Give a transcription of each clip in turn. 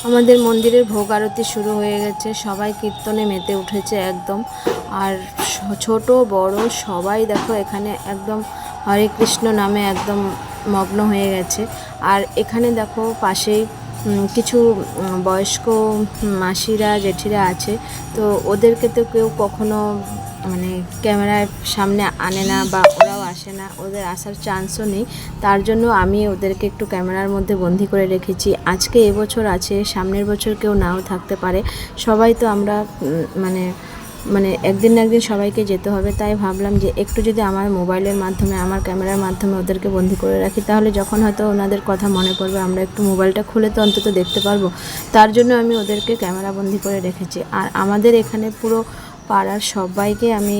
আমাদের মন্দিরের ভোগ আরতি শুরু হয়ে গেছে, সবাই কীর্তনে মেতে উঠেছে একদম। আর ছোট বড় সবাই দেখো এখানে একদম হরে কৃষ্ণ নামে একদম মগ্ন হয়ে গেছে। আর এখানে দেখো পাশেই কিছু বয়স্ক মাসিরা জেঠিরা আছে, তো ওদেরকে তো কেউ কখনো মানে ক্যামেরার সামনে আনে না বা ওরাও আসে না, ওদের আসার চান্সও নেই। তার জন্য আমি ওদেরকে একটু ক্যামেরার মধ্যে বন্দি করে রেখেছি। আজকে এবছর আছে, সামনের বছর কেউ নাও থাকতে পারে, সবাই তো আমরা মানে মানে একদিন না একদিন সবাইকে যেতে হবে। তাই ভাবলাম যে একটু যদি আমার মোবাইলের মাধ্যমে, আমার ক্যামেরার মাধ্যমে ওদেরকে বন্দি করে রাখি, তাহলে যখন হয়তো ওনাদের কথা মনে পড়বে আমরা একটু মোবাইলটা খুলে তো অন্তত দেখতে পারবো। তার জন্য আমি ওদেরকে ক্যামেরা বন্দি করে রেখেছি। আর আমাদের এখানে পুরো পাড়ার সবাইকে আমি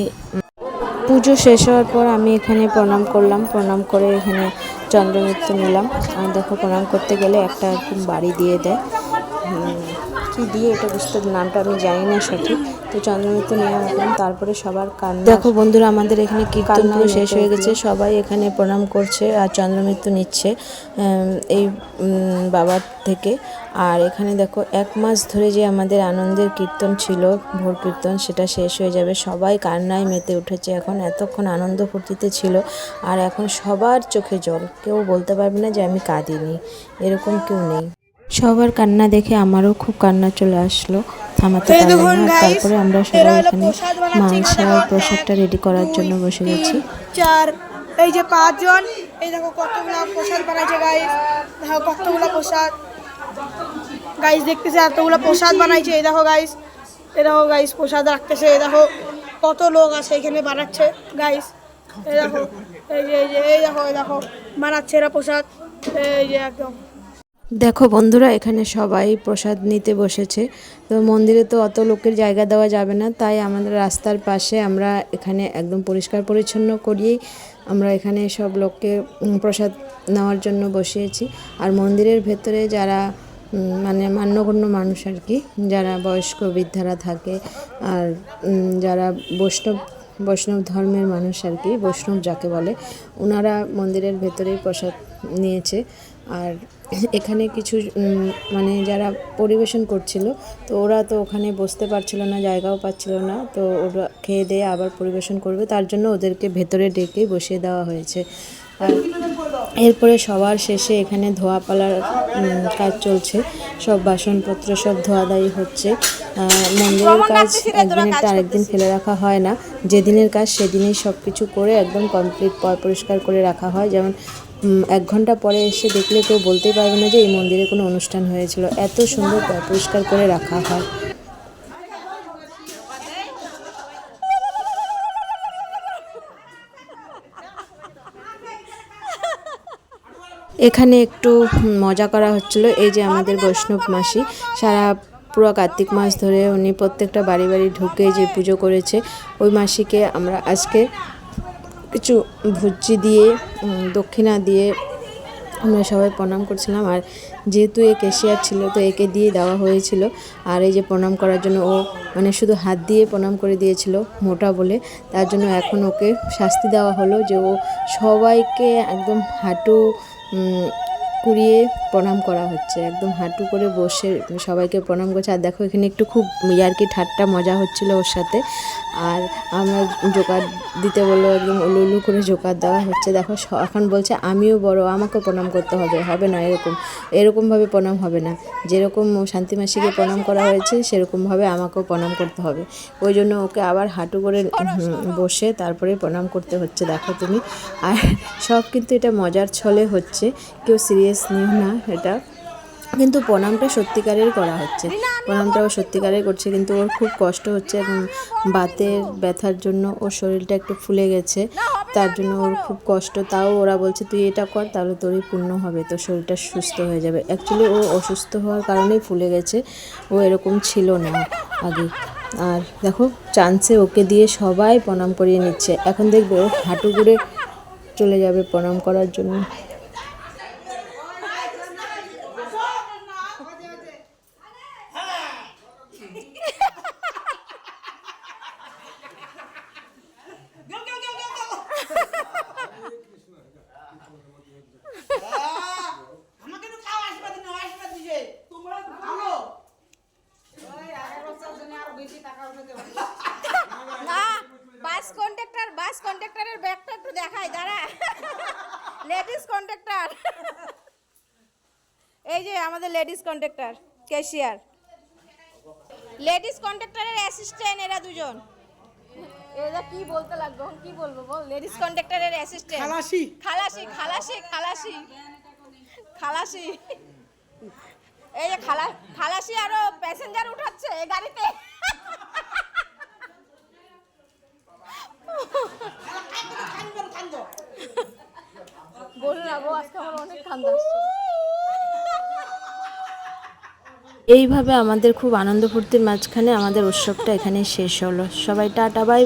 পুজো শেষ হওয়ার পর আমি এখানে প্রণাম করলাম, প্রণাম করে এখানে চন্দ্রমৃত্যু নিলাম। আর দেখো প্রণাম করতে গেলে একটা বাড়ি দিয়ে দেয়, কি দিয়ে এটা বুঝতে, নামটা আমি জানি না সঠিক। তো চন্দ্রমৃত্যু নিয়ে আসলাম, তারপরে সবার কান্না। দেখো বন্ধুরা, আমাদের এখানে কীর্তন পুরো শেষ হয়ে গেছে, সবাই এখানে প্রণাম করছে আর চন্দ্রমৃত্যু নিচ্ছে এই বাবার থেকে। আর এখানে দেখো 1 মাস ধরে যে আমাদের আনন্দের কীর্তন ছিল, ভোর কীর্তন, সেটা শেষ হয়ে যাবে। সবাই কান্নায় মেতে উঠেছে এখন, এতক্ষণ আনন্দ ফুর্তিতে ছিল আর এখন সবার চোখে জল, কেউ বলতে পারবে না যে আমি কাঁদিনি, এরকম কেউ নেই। সবার কান্না দেখে আমারও খুব কান্না চলে আসলো, থামাতে পারলাম না। তারপরে আমরা সবাই এখানে মাংসার প্রসাদটা রেডি করার জন্য বসে গেছি। 4 এই যে 5 জন, এই দেখো কতগুলো প্রসাদ বানাইছে গাইস, দেখো কতগুলো প্রসাদ গাইস, দেখতেছে এতগুলো প্রসাদ বানাইছে। এই দেখো গাইস, এই দেখো গাইস প্রসাদ রাখতেছে, এই দেখো কত লোক আছে এখানে বানাচ্ছে গাইস। এই দেখো, এই যে এই দেখো, এই দেখো বানাচ্ছে এরা প্রসাদ, এই যে একদম। দেখো বন্ধুরা, এখানে সবাই প্রসাদ নিতে বসেছে। তো মন্দিরে তো অত লোকের জায়গা দেওয়া যাবে না, তাই আমাদের রাস্তার পাশে আমরা এখানে একদম পরিষ্কার পরিচ্ছন্ন করিয়েই আমরা এখানে সব লোককে প্রসাদ নেওয়ার জন্য বসিয়েছি। আর মন্দিরের ভেতরে যারা মানে মান্যগণ্য মানুষ আর কি, যারা বয়স্ক বৃদ্ধারা থাকে আর যারা বৈষ্ণব ধর্মের মানুষ আর কি, বৈষ্ণব যাকে বলে, ওনারা মন্দিরের ভেতরেই প্রসাদ নিয়েছে। আর এখানে কিছু মানে যারা পরিবেশন করছিল, তো ওরা তো ওখানে বসতে পারছিল না, জায়গাও পাচ্ছিল না, তো ওরা খেয়ে দিয়ে আবার পরিবেশন করবে, তার জন্য ওদেরকে ভেতরে ডেকেই বসিয়ে দেওয়া হয়েছে। আর এরপরে সবার শেষে এখানে ধোয়া পালার কাজ চলছে, সব বাসনপত্র সব ধোয়াধাই হচ্ছে। মন্দিরের কাজ একদিনেরটা আরেকদিন ফেলে রাখা হয় না, যেদিনের কাজ সেদিনেই সব কিছু করে একদম কমপ্লিট পরিষ্কার করে রাখা হয়। যেমন 1 ঘন্টা পরে এসে দেখলে কেউ বলতেই পারবে না যে এই মন্দিরে কোনো অনুষ্ঠান হয়েছিল, এত সুন্দর পরিষ্কার করে রাখা হয়। এখানে একটু মজা করা হচ্ছিল। এই যে আমাদের বৈষ্ণব মাসি সারা পুরো কার্তিক মাস ধরে উনি প্রত্যেকটা বাড়ি বাড়ি ঢুকে যে পুজো করেছে, ওই মাসিকে আমরা আজকে কিছু ভুজি দিয়ে দক্ষিণা দিয়ে আমরা সবাই প্রণাম করছিলাম। আর যেহেতু এ ক্যাশিয়ার ছিল, তো একে দিয়ে দেওয়া হয়েছিল। আর এই যে প্রণাম করার জন্য ও মানে শুধু হাত দিয়ে প্রণাম করে দিয়েছিল মোটা বলে, তার জন্য এখন ওকে শাস্তি দেওয়া হলো যে ও সবাইকে একদম হাঁটু কুড়িয়ে প্রণাম করা হচ্ছে, একদম হাঁটু করে বসে সবাইকে প্রণাম করছে। আর দেখো এখানে একটু খুব ইয়ার্কি ঠাট্টা মজা হচ্ছিল ওর সাথে। আর আমরা জোকার দিতে বললো, একদম উলু করে জোকার দেওয়া হচ্ছে। দেখো এখন বলছে আমিও বড়, আমাকেও প্রণাম করতে হবে, হবে না এরকমভাবে প্রণাম হবে না, যেরকম শান্তি মাসিকে প্রণাম করা হয়েছে সেরকমভাবে আমাকেও প্রণাম করতে হবে। ওই জন্য ওকে আবার হাঁটু করে বসে তারপরে প্রণাম করতে হচ্ছে, দেখো তুমি। আর সব কিন্তু এটা মজার ছলে হচ্ছে, কেউ সিরিয়াস নিও না এটা, কিন্তু প্রণামটা সত্যিকারের করা হচ্ছে, প্রণামটাও সত্যিকারের করছে। কিন্তু ওর খুব কষ্ট হচ্ছে এবং বাতের ব্যথার জন্য ওর শরীরটা একটু ফুলে গেছে, তার জন্য ওর খুব কষ্ট। তাও ওরা বলছে তুই এটা কর, তাহলে তোরই পূর্ণ হবে, তোর শরীরটা সুস্থ হয়ে যাবে। অ্যাকচুয়ালি ও অসুস্থ হওয়ার কারণেই ফুলে গেছে, ও এরকম ছিল না আগে। আর দেখো চান্সে ওকে দিয়ে সবাই প্রণাম করিয়ে নিচ্ছে। এখন দেখবে ও হাঁটু করে চলে যাবে প্রণাম করার জন্য। এই যে আমাদের লেডিস কন্ডাক্টর ক্যাশিয়ার, লেডিস কন্ডাক্টরের অ্যাসিস্ট্যান্ট এরা দুজন। এরা কি বলতে লাগবে, কি বলবো বল? লেডিস কন্ডাক্টরের অ্যাসিস্ট্যান্ট, খালাসি খালাসি খালাসি খালাসি খালাসি। এই যে খালাসি আরো প্যাসেঞ্জার উঠাচ্ছে এই গাড়িতে। বলুন না গো, আজকে আমার অনেক ঠান্ডা আসছে। এইভাবে আমাদের খুব আনন্দ ফুর্তির মাঝখানে আমাদের উৎসবটা এখানেই শেষ হলো। সবাই টাটা বাই।